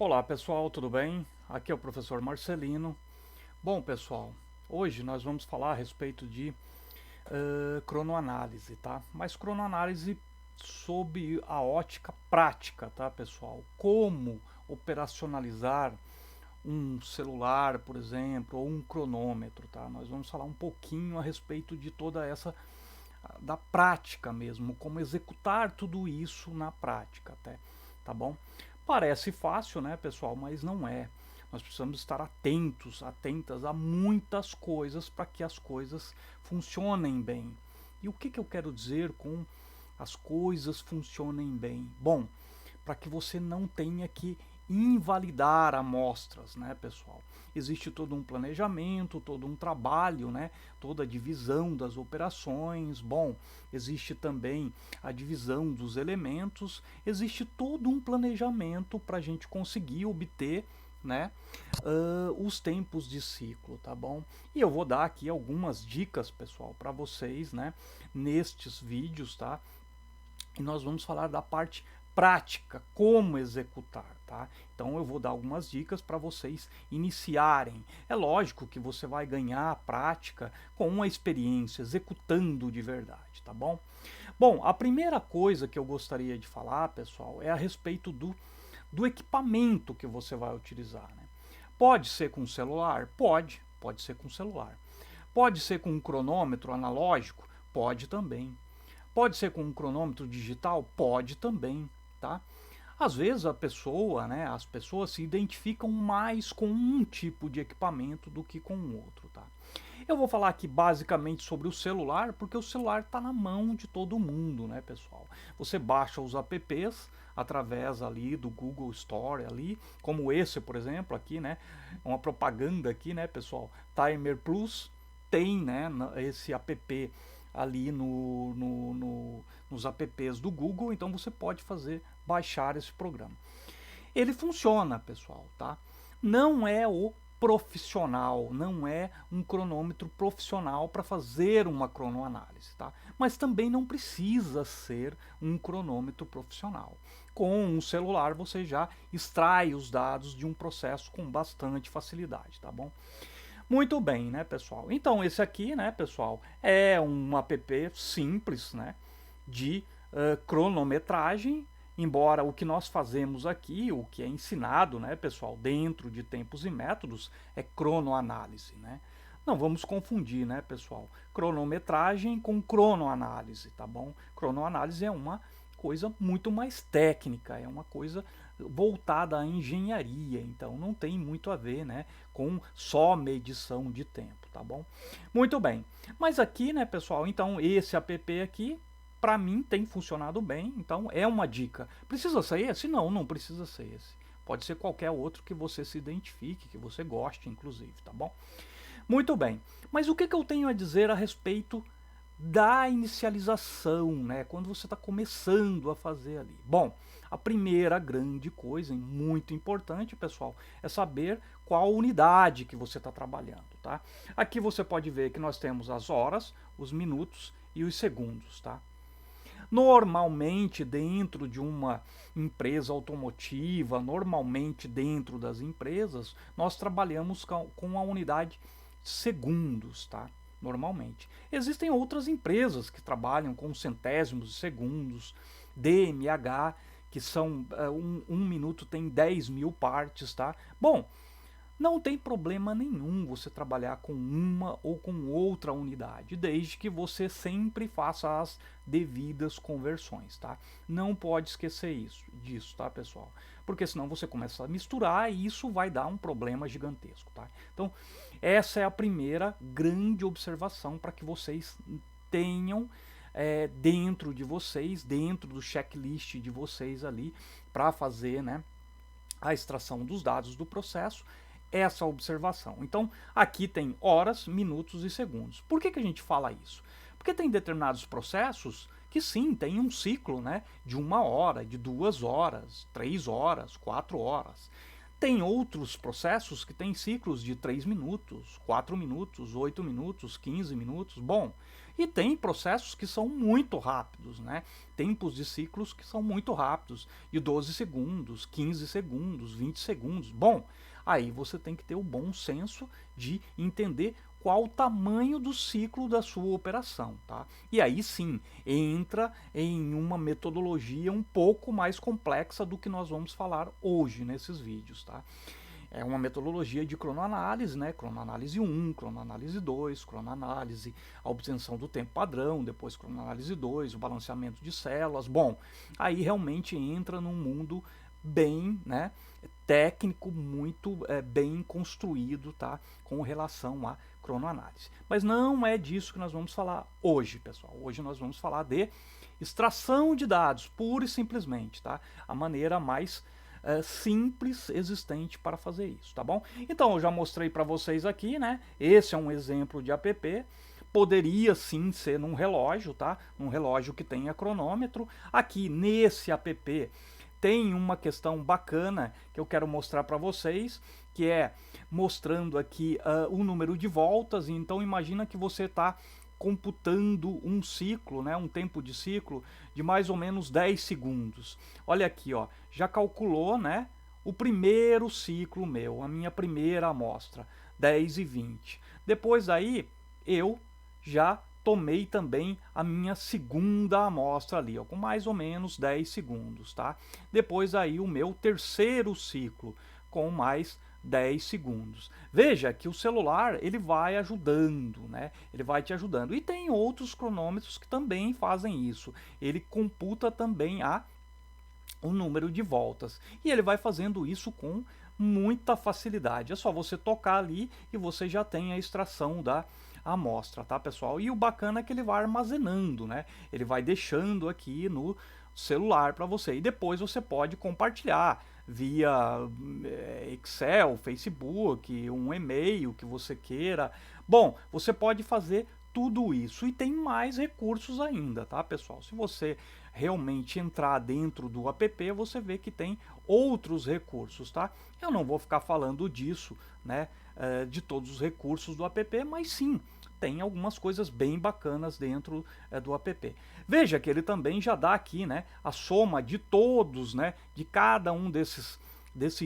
Olá pessoal, tudo bem? Aqui é o professor Marcelino. Bom pessoal, hoje nós vamos falar a respeito de cronoanálise, tá? Mas cronoanálise sob a ótica prática, tá pessoal? Como operacionalizar um celular, por exemplo, ou um cronômetro, tá? Nós vamos falar um pouquinho a respeito de toda essa da prática mesmo, como executar tudo isso na prática, até, tá bom? Parece fácil, né, pessoal, mas não é. Nós precisamos estar atentos, atentas a muitas coisas para que as coisas funcionem bem. E o que eu quero dizer com as coisas funcionem bem? Bom, para que você não tenha que invalidar amostras, né, pessoal? Existe todo um planejamento, todo um trabalho, né, toda a divisão das operações. Bom, existe também a divisão dos elementos, existe todo um planejamento para a gente conseguir obter, né, os tempos de ciclo, tá bom? E eu vou dar aqui algumas dicas, pessoal, para vocês, né, nestes vídeos, tá? E nós vamos falar da parte prática, como executar, tá? Então eu vou dar algumas dicas para vocês iniciarem. É lógico que você vai ganhar prática com a experiência, executando de verdade, tá bom? Bom, a primeira coisa que eu gostaria de falar, pessoal, é a respeito do equipamento que você vai utilizar, né? Pode ser com celular? Pode ser com celular. Pode ser com um cronômetro analógico? Pode também. Pode ser com um cronômetro digital? Pode também, tá? Às vezes as pessoas se identificam mais com um tipo de equipamento do que com o outro, tá? Eu vou falar aqui basicamente sobre o celular, porque o celular está na mão de todo mundo, né, pessoal? Você baixa os apps através ali do Google Store ali, como esse, por exemplo, aqui, né? Uma propaganda aqui, né, pessoal? Timer Plus tem, né, esse app ali nos apps do Google, então você pode baixar esse programa. Ele funciona, pessoal, tá? Não é o profissional, não é um cronômetro profissional para fazer uma cronoanálise, tá? Mas também não precisa ser um cronômetro profissional. Com um celular você já extrai os dados de um processo com bastante facilidade, tá bom? Muito bem, né, pessoal? Então esse aqui, né, pessoal, é um app simples, né, de cronometragem, embora o que nós fazemos aqui, o que é ensinado, né, pessoal, dentro de tempos e métodos, é cronoanálise, né? Não vamos confundir, né, pessoal? Cronometragem com cronoanálise, tá bom? Cronoanálise é uma coisa muito mais técnica, é uma coisa voltada à engenharia, então não tem muito a ver, né, com só medição de tempo, tá bom? Muito bem. Mas aqui, né, pessoal, então esse app aqui para mim tem funcionado bem, então é uma dica. Precisa ser esse? Não, não precisa ser esse. Pode ser qualquer outro que você se identifique, que você goste, inclusive, tá bom? Muito bem. Mas o que eu tenho a dizer a respeito da inicialização, né? Quando você está começando a fazer ali. Bom, a primeira grande coisa, muito importante, pessoal, é saber qual unidade que você está trabalhando, tá? Aqui você pode ver que nós temos as horas, os minutos e os segundos, tá? Normalmente dentro de uma empresa automotiva, normalmente dentro das empresas, nós trabalhamos com a unidade segundos, tá? Normalmente. Existem outras empresas que trabalham com centésimos de segundos, DMH, que são um minuto tem 10.000 partes, tá? Bom, não tem problema nenhum você trabalhar com uma ou com outra unidade, desde que você sempre faça as devidas conversões, tá? Não pode esquecer disso, tá, pessoal? Porque senão você começa a misturar e isso vai dar um problema gigantesco, tá? Então, essa é a primeira grande observação para que vocês tenham dentro de vocês, dentro do checklist de vocês ali, para fazer, né, a extração dos dados do processo, essa observação. Então, aqui tem horas, minutos e segundos. Por que a gente fala isso? Porque tem determinados processos que sim, tem um ciclo, né, de 1 hora, de 2 horas, 3 horas, 4 horas. Tem outros processos que têm ciclos de 3 minutos, 4 minutos, 8 minutos, 15 minutos. Bom, E tem processos que são muito rápidos, né? Tempos de ciclos que são muito rápidos, de 12 segundos, 15 segundos, 20 segundos. Bom, aí você tem que ter o bom senso de entender qual o tamanho do ciclo da sua operação, tá? E aí sim, entra em uma metodologia um pouco mais complexa do que nós vamos falar hoje nesses vídeos, tá? É uma metodologia de cronoanálise, né? Cronoanálise 1, cronoanálise 2, cronoanálise, a obtenção do tempo padrão, depois cronoanálise 2, o balanceamento de células. Bom, aí realmente entra num mundo bem, né, técnico, muito bem construído, tá? Com relação à cronoanálise. Mas não é disso que nós vamos falar hoje, pessoal. Hoje nós vamos falar de extração de dados, pura e simplesmente, tá? A maneira mais simples existente para fazer isso, tá bom? Então eu já mostrei para vocês aqui, né? Esse é um exemplo de app. Poderia sim ser num relógio, tá? Num relógio que tenha cronômetro. Aqui nesse app tem uma questão bacana que eu quero mostrar para vocês, que é mostrando aqui o número de voltas. Então imagina que você está computando um ciclo, né, um tempo de ciclo de mais ou menos 10 segundos. Olha aqui, ó, já calculou, né, o primeiro ciclo meu, a minha primeira amostra, 10 e 20. Depois aí eu já tomei também a minha segunda amostra ali, ó, com mais ou menos 10 segundos, tá? Depois aí o meu terceiro ciclo com mais 10 segundos. Veja que o celular ele vai ajudando, né? Ele vai te ajudando. E tem outros cronômetros que também fazem isso. Ele computa também o número de voltas. E ele vai fazendo isso com muita facilidade. É só você tocar ali e você já tem a extração da amostra, tá, pessoal? E o bacana é que ele vai armazenando, né? Ele vai deixando aqui no celular para você. E depois você pode compartilhar via Excel, Facebook, um e-mail que você queira. Bom, você pode fazer tudo isso e tem mais recursos ainda, tá, pessoal? Se você realmente entrar dentro do app, você vê que tem outros recursos, tá? Eu não vou ficar falando disso, né, de todos os recursos do app, mas sim, tem algumas coisas bem bacanas dentro do app. Veja que ele também já dá aqui, né, a soma de todos, né, de cada um desses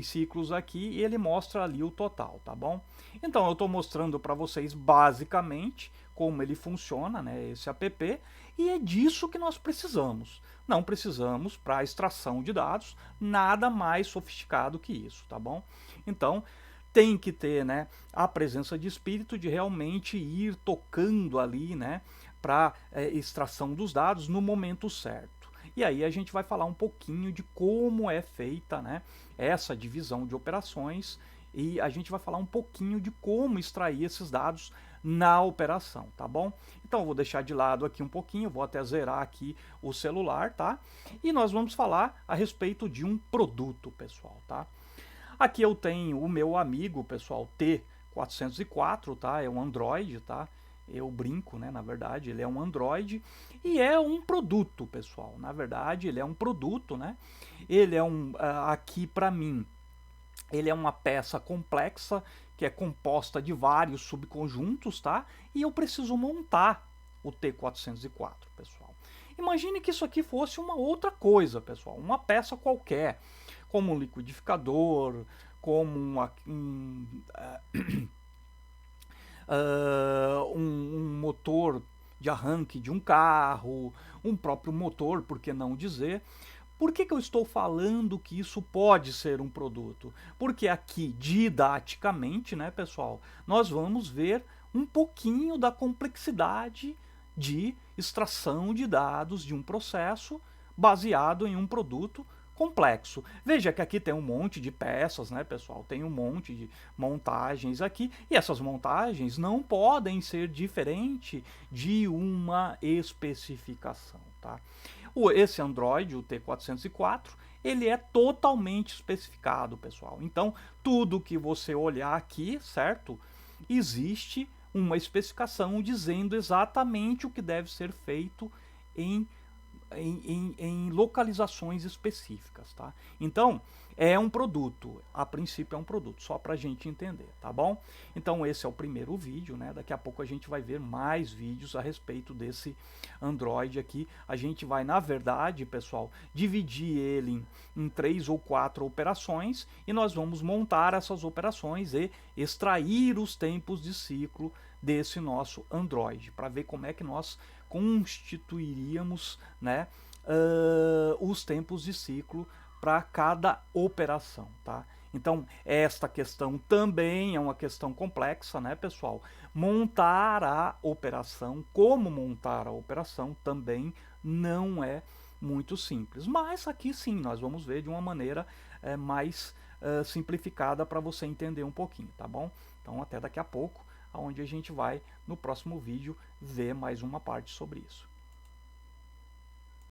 ciclos aqui, e ele mostra ali o total, tá bom? Então eu estou mostrando para vocês basicamente como ele funciona, né, esse app, e é disso que nós precisamos. Não precisamos, para extração de dados, nada mais sofisticado que isso, tá bom? Então tem que ter, né, a presença de espírito de realmente ir tocando ali, né, para extração dos dados no momento certo. E aí a gente vai falar um pouquinho de como é feita, né, essa divisão de operações, e a gente vai falar um pouquinho de como extrair esses dados na operação, tá bom? Então eu vou deixar de lado aqui um pouquinho, vou até zerar aqui o celular, tá? E nós vamos falar a respeito de um produto, pessoal, tá? Aqui eu tenho o meu amigo, pessoal, T404, tá? É um Android, tá? Eu brinco, né? Na verdade, ele é um Android e é um produto, pessoal. Na verdade, ele é um produto, né? Ele é aqui para mim, ele é uma peça complexa que é composta de vários subconjuntos, tá? E eu preciso montar o T404, pessoal. Imagine que isso aqui fosse uma outra coisa, pessoal, uma peça qualquer, como um liquidificador, como um motor de arranque de um carro, um próprio motor, por que não dizer? Por que eu estou falando que isso pode ser um produto? Porque aqui, didaticamente, né, pessoal, nós vamos ver um pouquinho da complexidade de extração de dados de um processo baseado em um produto complexo. Veja que aqui tem um monte de peças, né, pessoal? Tem um monte de montagens aqui, e essas montagens não podem ser diferente de uma especificação, tá? Esse Android, o T404, ele é totalmente especificado, pessoal. Então, tudo que você olhar aqui, certo? Existe uma especificação dizendo exatamente o que deve ser feito em em localizações específicas, tá? Então, é um produto, a princípio é um produto, só para a gente entender, tá bom? Então esse é o primeiro vídeo, né? Daqui a pouco a gente vai ver mais vídeos a respeito desse Android aqui. A gente vai, na verdade, pessoal, dividir ele em 3 ou 4 operações e nós vamos montar essas operações e extrair os tempos de ciclo desse nosso Android, para ver como é que nós constituiríamos, né, os tempos de ciclo para cada operação, tá? Então, esta questão também é uma questão complexa, né, pessoal? Montar a operação, como montar a operação também não é muito simples. Mas aqui sim, nós vamos ver de uma maneira mais simplificada para você entender um pouquinho, tá bom? Então, até daqui a pouco, onde a gente vai, no próximo vídeo, ver mais uma parte sobre isso.